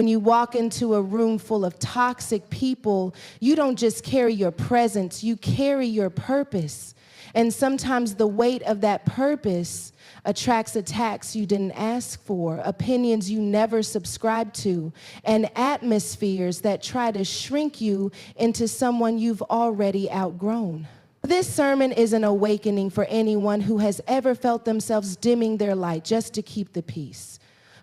When you walk into a room full of toxic people, you don't just carry your presence, you carry your purpose. And sometimes the weight of that purpose attracts attacks you didn't ask for, opinions you never subscribed to, and atmospheres that try to shrink you into someone you've already outgrown. This sermon is an awakening for anyone who has ever felt themselves dimming their light just to keep the peace,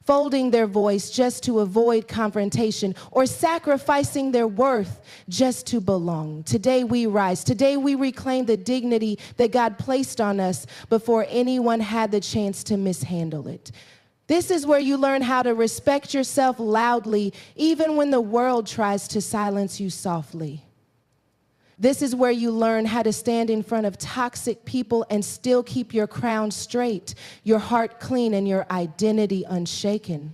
folding their voice just to avoid confrontation, or sacrificing their worth just to belong. Today we rise. Today we reclaim the dignity that God placed on us before anyone had the chance to mishandle it. This is where you learn how to respect yourself loudly, even when the world tries to silence you softly. This is where you learn how to stand in front of toxic people and still keep your crown straight, your heart clean, and your identity unshaken.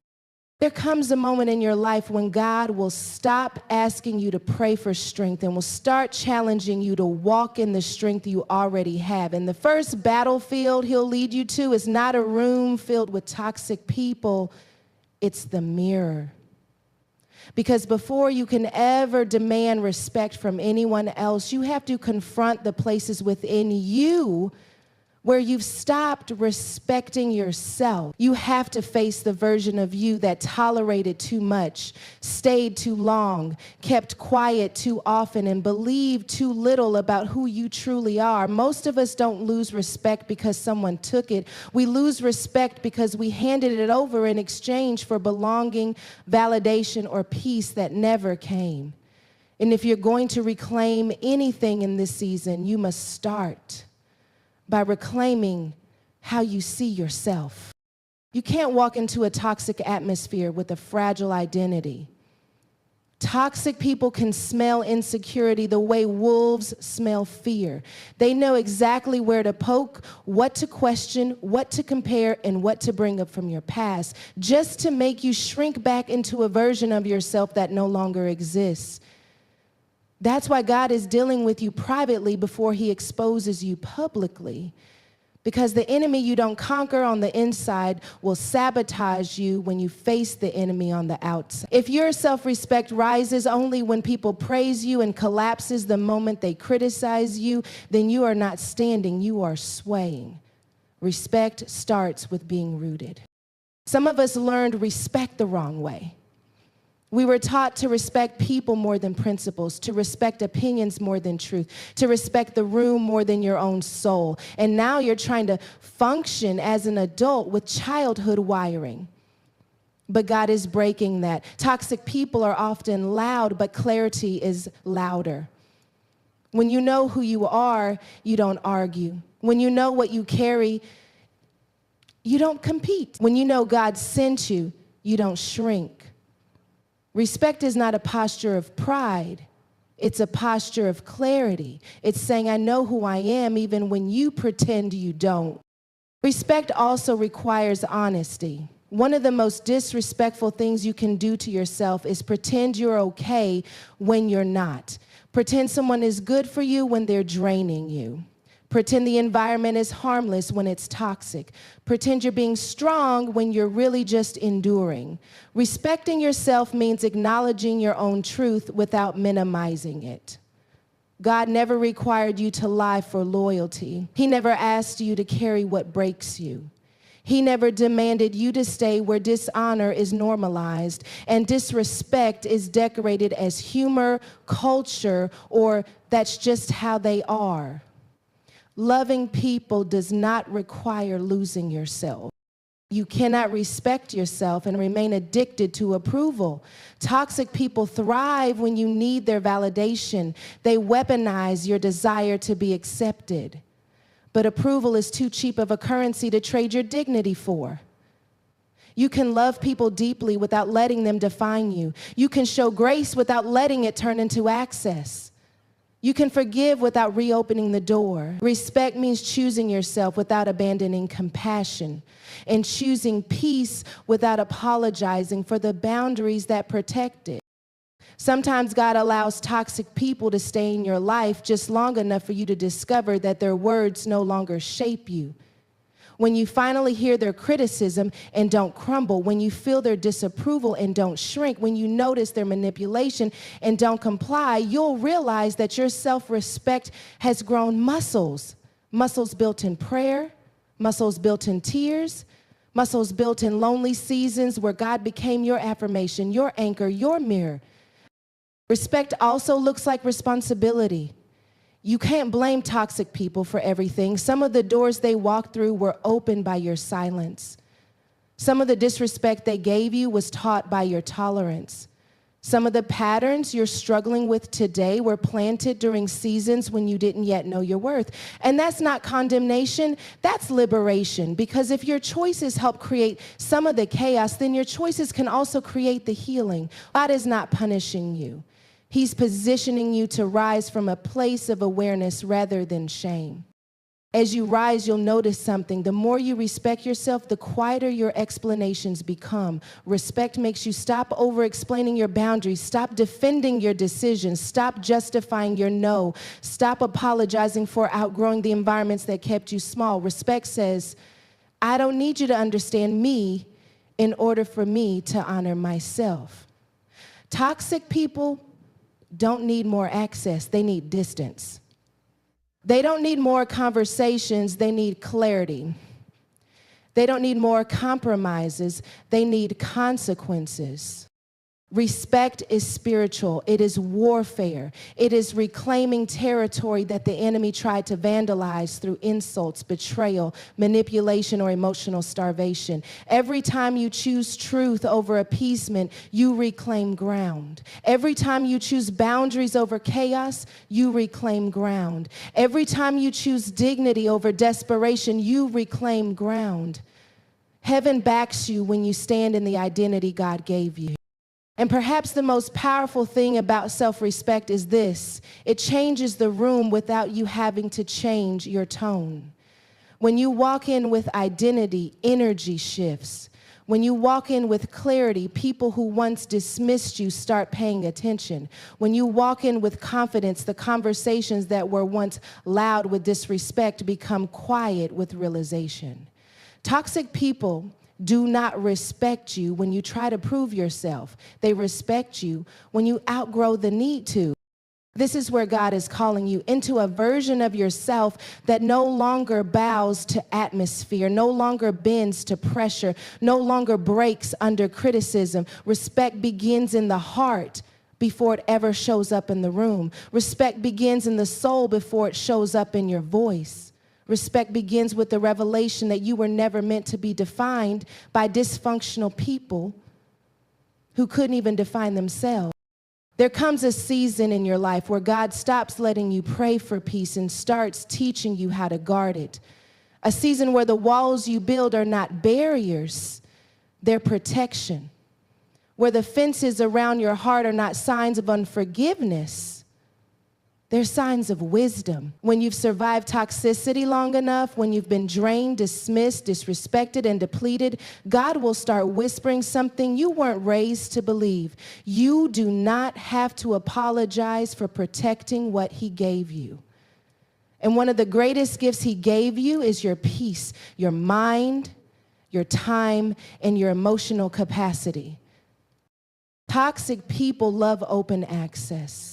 There comes a moment in your life when God will stop asking you to pray for strength and will start challenging you to walk in the strength you already have. And the first battlefield he'll lead you to is not a room filled with toxic people, it's the mirror. Because before you can ever demand respect from anyone else, you have to confront the places within you where you've stopped respecting yourself. You have to face the version of you that tolerated too much, stayed too long, kept quiet too often, and believed too little about who you truly are. Most of us don't lose respect because someone took it. We lose respect because we handed it over in exchange for belonging, validation, or peace that never came. And if you're going to reclaim anything in this season, you must start by reclaiming how you see yourself. You can't walk into a toxic atmosphere with a fragile identity. Toxic people can smell insecurity the way wolves smell fear. They know exactly where to poke, what to question, what to compare, and what to bring up from your past, just to make you shrink back into a version of yourself that no longer exists. That's why God is dealing with you privately before he exposes you publicly. Because the enemy you don't conquer on the inside will sabotage you when you face the enemy on the outside. If your self-respect rises only when people praise you and collapses the moment they criticize you, then you are not standing, you are swaying. Respect starts with being rooted. Some of us learned respect the wrong way. We were taught to respect people more than principles, to respect opinions more than truth, to respect the room more than your own soul. And now you're trying to function as an adult with childhood wiring. But God is breaking that. Toxic people are often loud, but clarity is louder. When you know who you are, you don't argue. When you know what you carry, you don't compete. When you know God sent you, you don't shrink. Respect is not a posture of pride. It's a posture of clarity. It's saying, I know who I am even when you pretend you don't. Respect also requires honesty. One of the most disrespectful things you can do to yourself is pretend you're okay when you're not. Pretend someone is good for you when they're draining you. Pretend the environment is harmless when it's toxic. Pretend you're being strong when you're really just enduring. Respecting yourself means acknowledging your own truth without minimizing it. God never required you to lie for loyalty. He never asked you to carry what breaks you. He never demanded you to stay where dishonor is normalized and disrespect is decorated as humor, culture, or that's just how they are. Loving people does not require losing yourself. You cannot respect yourself and remain addicted to approval. Toxic people thrive when you need their validation. They weaponize your desire to be accepted. But approval is too cheap of a currency to trade your dignity for. You can love people deeply without letting them define you. You can show grace without letting it turn into access. You can forgive without reopening the door. Respect means choosing yourself without abandoning compassion, and choosing peace without apologizing for the boundaries that protect it. Sometimes God allows toxic people to stay in your life just long enough for you to discover that their words no longer shape you. When you finally hear their criticism and don't crumble, when you feel their disapproval and don't shrink, when you notice their manipulation and don't comply, you'll realize that your self-respect has grown muscles. Muscles built in prayer, muscles built in tears, muscles built in lonely seasons where God became your affirmation, your anchor, your mirror. Respect also looks like responsibility. You can't blame toxic people for everything. Some of the doors they walked through were opened by your silence. Some of the disrespect they gave you was taught by your tolerance. Some of the patterns you're struggling with today were planted during seasons when you didn't yet know your worth. And that's not condemnation, that's liberation. Because if your choices help create some of the chaos, then your choices can also create the healing. God is not punishing you. He's positioning you to rise from a place of awareness rather than shame. As you rise, you'll notice something. The more you respect yourself, the quieter your explanations become. Respect makes you stop over-explaining your boundaries, stop defending your decisions, stop justifying your no, stop apologizing for outgrowing the environments that kept you small. Respect says, I don't need you to understand me in order for me to honor myself. Toxic people don't need more access, they need distance. They don't need more conversations, they need clarity. They don't need more compromises, they need consequences. Respect is spiritual. It is warfare. It is reclaiming territory that the enemy tried to vandalize through insults, betrayal, manipulation, or emotional starvation. Every time you choose truth over appeasement, you reclaim ground. Every time you choose boundaries over chaos, you reclaim ground. Every time you choose dignity over desperation, you reclaim ground. Heaven backs you when you stand in the identity God gave you. And perhaps the most powerful thing about self-respect is this: it changes the room without you having to change your tone. When you walk in with identity, energy shifts. When you walk in with clarity, people who once dismissed you start paying attention. When you walk in with confidence, the conversations that were once loud with disrespect become quiet with realization. Toxic people do not respect you when you try to prove yourself. They respect you when you outgrow the need to. This is where God is calling you into a version of yourself that no longer bows to atmosphere, no longer bends to pressure, no longer breaks under criticism. Respect begins in the heart before it ever shows up in the room. Respect begins in the soul before it shows up in your voice. Respect begins with the revelation that you were never meant to be defined by dysfunctional people who couldn't even define themselves. There comes a season in your life where God stops letting you pray for peace and starts teaching you how to guard it. A season where the walls you build are not barriers, they're protection. Where the fences around your heart are not signs of unforgiveness, they're signs of wisdom. When you've survived toxicity long enough, when you've been drained, dismissed, disrespected, and depleted, God will start whispering something you weren't raised to believe. You do not have to apologize for protecting what He gave you. And one of the greatest gifts He gave you is your peace, your mind, your time, and your emotional capacity. Toxic people love open access.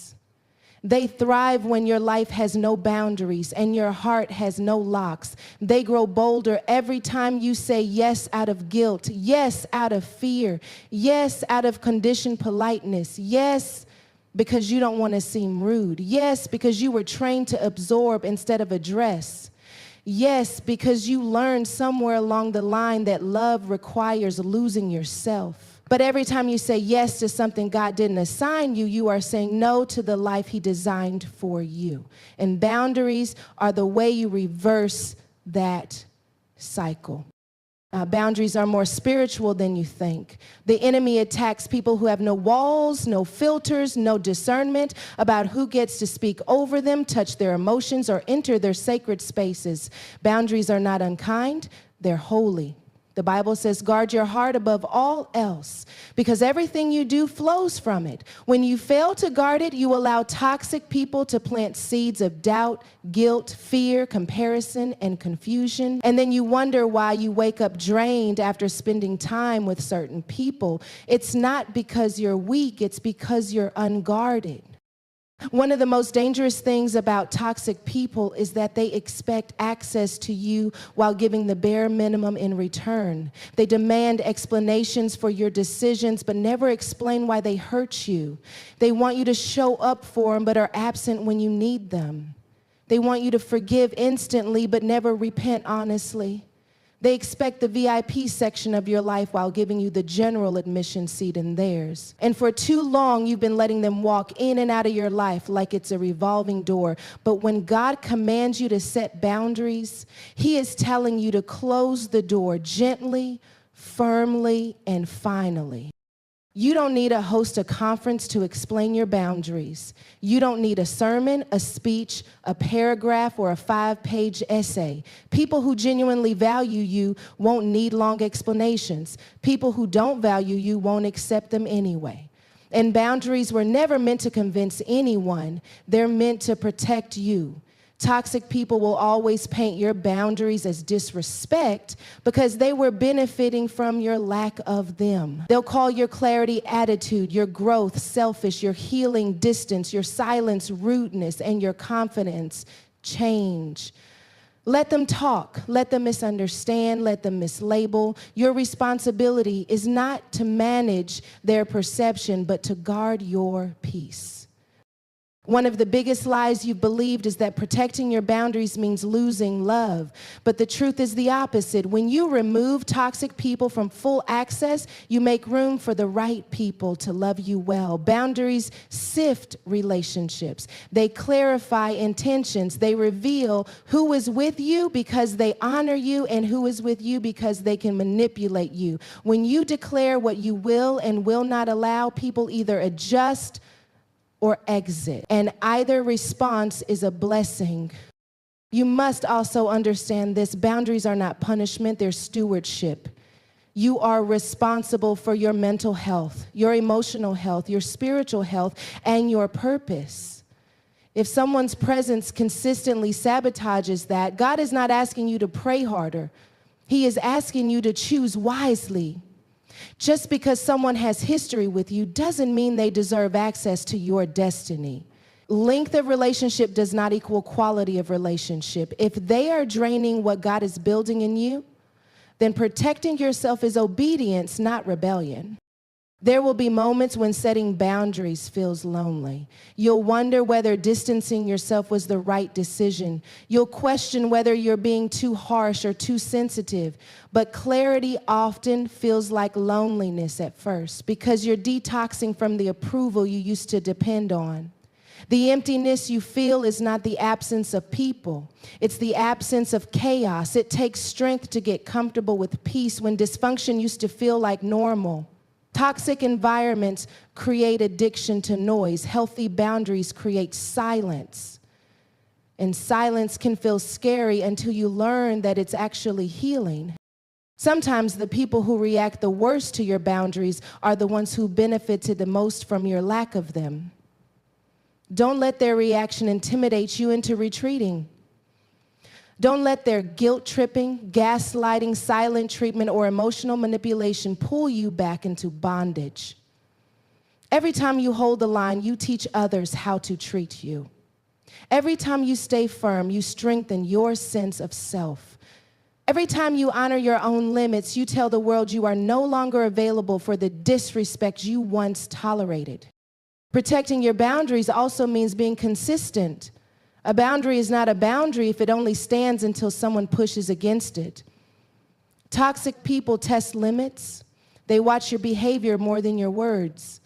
They thrive when your life has no boundaries and your heart has no locks. They grow bolder every time you say yes out of guilt, yes out of fear, yes out of conditioned politeness, yes because you don't want to seem rude, yes because you were trained to absorb instead of address, yes because you learned somewhere along the line that love requires losing yourself. But every time you say yes to something God didn't assign you, you are saying no to the life He designed for you. And boundaries are the way you reverse that cycle. Boundaries are more spiritual than you think. The enemy attacks people who have no walls, no filters, no discernment about who gets to speak over them, touch their emotions, or enter their sacred spaces. Boundaries are not unkind, they're holy. The Bible says, guard your heart above all else, because everything you do flows from it. When you fail to guard it, you allow toxic people to plant seeds of doubt, guilt, fear, comparison, and confusion. And then you wonder why you wake up drained after spending time with certain people. It's not because you're weak, it's because you're unguarded. One of the most dangerous things about toxic people is that they expect access to you while giving the bare minimum in return. They demand explanations for your decisions, but never explain why they hurt you. They want you to show up for them, but are absent when you need them. They want you to forgive instantly, but never repent honestly. They expect the VIP section of your life while giving you the general admission seat in theirs. And for too long, you've been letting them walk in and out of your life like it's a revolving door. But when God commands you to set boundaries, He is telling you to close the door gently, firmly, and finally. You don't need to host a conference to explain your boundaries. You don't need a sermon, a speech, a paragraph, or a 5-page essay. People who genuinely value you won't need long explanations. People who don't value you won't accept them anyway. And boundaries were never meant to convince anyone. They're meant to protect you. Toxic people will always paint your boundaries as disrespect because they were benefiting from your lack of them. They'll call your clarity attitude, your growth selfish, your healing distance, your silence rudeness, and your confidence change. Let them talk, let them misunderstand, let them mislabel. Your responsibility is not to manage their perception, but to guard your peace. One of the biggest lies you've believed is that protecting your boundaries means losing love. But the truth is the opposite. When you remove toxic people from full access, you make room for the right people to love you well. Boundaries sift relationships. They clarify intentions. They reveal who is with you because they honor you and who is with you because they can manipulate you. When you declare what you will and will not allow, people either adjust or exit, and either response is a blessing. You must also understand this: boundaries are not punishment, they're stewardship. You are responsible for your mental health, your emotional health, your spiritual health, and your purpose. If someone's presence consistently sabotages that, God is not asking you to pray harder. He is asking you to choose wisely. Just because someone has history with you doesn't mean they deserve access to your destiny. Length of relationship does not equal quality of relationship. If they are draining what God is building in you, then protecting yourself is obedience, not rebellion. There will be moments when setting boundaries feels lonely. You'll wonder whether distancing yourself was the right decision. You'll question whether you're being too harsh or too sensitive. But clarity often feels like loneliness at first because you're detoxing from the approval you used to depend on. The emptiness you feel is not the absence of people. It's the absence of chaos. It takes strength to get comfortable with peace when dysfunction used to feel like normal. Toxic environments create addiction to noise. Healthy boundaries create silence. And silence can feel scary until you learn that it's actually healing. Sometimes the people who react the worst to your boundaries are the ones who benefited the most from your lack of them. Don't let their reaction intimidate you into retreating. Don't let their guilt-tripping, gaslighting, silent treatment, or emotional manipulation pull you back into bondage. Every time you hold the line, you teach others how to treat you. Every time you stay firm, you strengthen your sense of self. Every time you honor your own limits, you tell the world you are no longer available for the disrespect you once tolerated. Protecting your boundaries also means being consistent. A boundary is not a boundary if it only stands until someone pushes against it. Toxic people test limits. They watch your behavior more than your words.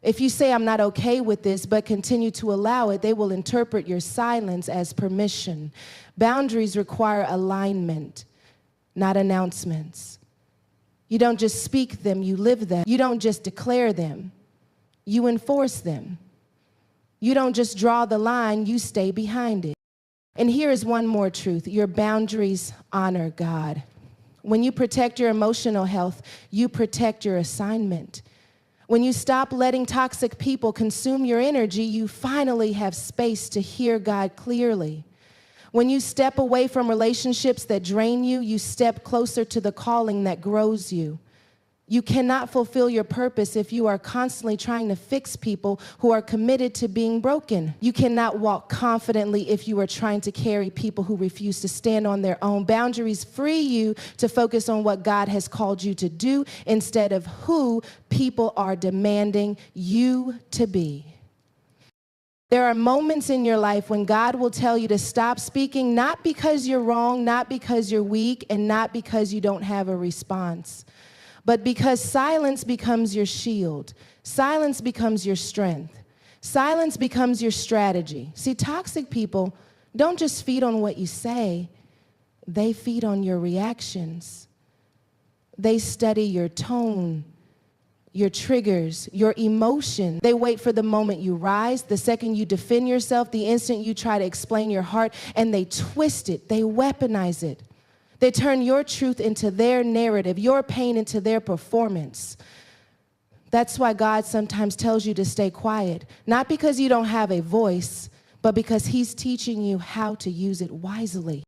If you say, "I'm not okay with this," but continue to allow it, they will interpret your silence as permission. Boundaries require alignment, not announcements. You don't just speak them, you live them. You don't just declare them, you enforce them. You don't just draw the line, you stay behind it. And here is one more truth: your boundaries honor God. When you protect your emotional health, you protect your assignment. When you stop letting toxic people consume your energy, you finally have space to hear God clearly. When you step away from relationships that drain you, you step closer to the calling that grows you. You cannot fulfill your purpose if you are constantly trying to fix people who are committed to being broken. You cannot walk confidently if you are trying to carry people who refuse to stand on their own. Boundaries free you to focus on what God has called you to do instead of who people are demanding you to be. There are moments in your life when God will tell you to stop speaking, not because you're wrong, not because you're weak, and not because you don't have a response, but because silence becomes your shield. Silence becomes your strength. Silence becomes your strategy. See, toxic people don't just feed on what you say, they feed on your reactions. They study your tone, your triggers, your emotion. They wait for the moment you rise, the second you defend yourself, the instant you try to explain your heart, and they twist it, they weaponize it. They turn your truth into their narrative, your pain into their performance. That's why God sometimes tells you to stay quiet, not because you don't have a voice, but because He's teaching you how to use it wisely.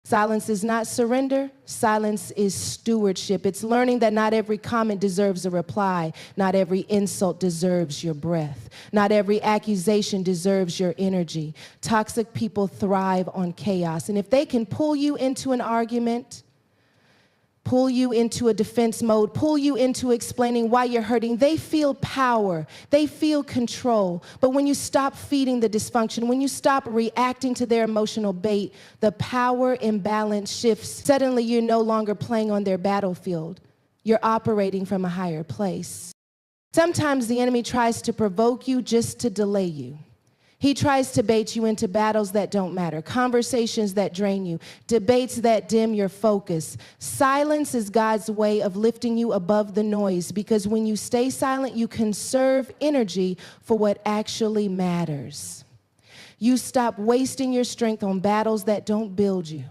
Silence is not surrender. Silence is stewardship. It's learning that not every comment deserves a reply. Not every insult deserves your breath. Not every accusation deserves your energy. Toxic people thrive on chaos. And if they can pull you into an argument, pull you into a defense mode, pull you into explaining why you're hurting, they feel power, they feel control. But when you stop feeding the dysfunction, when you stop reacting to their emotional bait, the power imbalance shifts. Suddenly you're no longer playing on their battlefield. You're operating from a higher place. Sometimes the enemy tries to provoke you just to delay you. He tries to bait you into battles that don't matter, conversations that drain you, debates that dim your focus. Silence is God's way of lifting you above the noise, because when you stay silent, you conserve energy for what actually matters. You stop wasting your strength on battles that don't build you.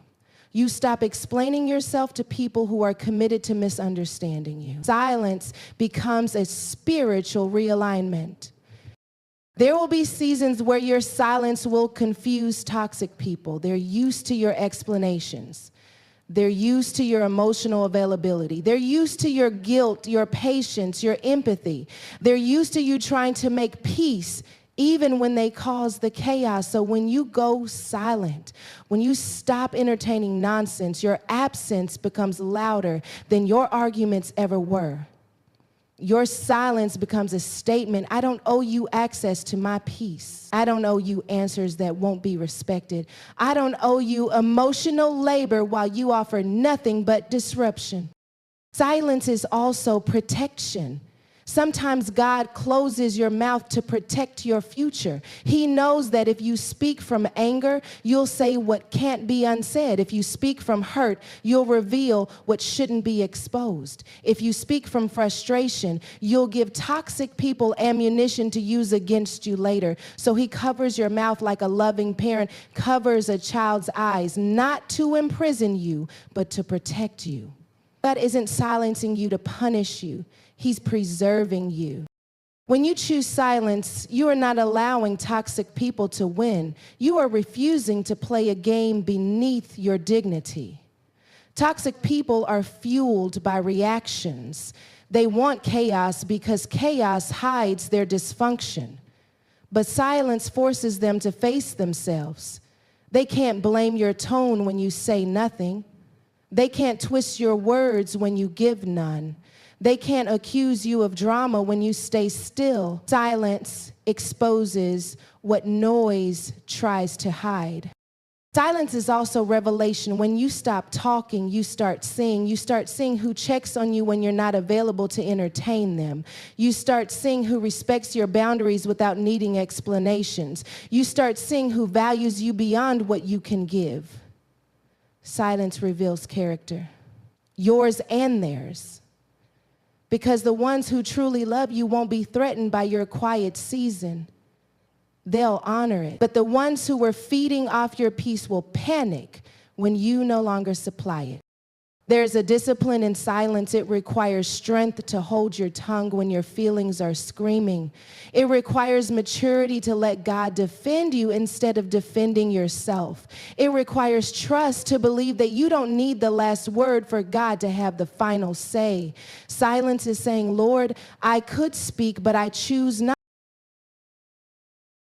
You stop explaining yourself to people who are committed to misunderstanding you. Silence becomes a spiritual realignment. There will be seasons where your silence will confuse toxic people. They're used to your explanations. They're used to your emotional availability. They're used to your guilt, your patience, your empathy. They're used to you trying to make peace even when they cause the chaos. So when you go silent, when you stop entertaining nonsense, your absence becomes louder than your arguments ever were. Your silence becomes a statement. I don't owe you access to my peace. I don't owe you answers that won't be respected. I don't owe you emotional labor while you offer nothing but disruption. Silence is also protection. Sometimes God closes your mouth to protect your future. He knows that if you speak from anger, you'll say what can't be unsaid. If you speak from hurt, you'll reveal what shouldn't be exposed. If you speak from frustration, you'll give toxic people ammunition to use against you later. So He covers your mouth like a loving parent covers a child's eyes, not to imprison you, but to protect you. God isn't silencing you to punish you. He's preserving you. When you choose silence, you are not allowing toxic people to win. You are refusing to play a game beneath your dignity. Toxic people are fueled by reactions. They want chaos because chaos hides their dysfunction. But silence forces them to face themselves. They can't blame your tone when you say nothing. They can't twist your words when you give none. They can't accuse you of drama when you stay still. Silence exposes what noise tries to hide. Silence is also revelation. When you stop talking, you start seeing. You start seeing who checks on you when you're not available to entertain them. You start seeing who respects your boundaries without needing explanations. You start seeing who values you beyond what you can give. Silence reveals character, yours and theirs. Because the ones who truly love you won't be threatened by your quiet season. They'll honor it. But the ones who were feeding off your peace will panic when you no longer supply it. There's a discipline in silence. It requires strength to hold your tongue when your feelings are screaming. It requires maturity to let God defend you instead of defending yourself. It requires trust to believe that you don't need the last word for God to have the final say. Silence is saying, Lord, I could speak, but I choose not.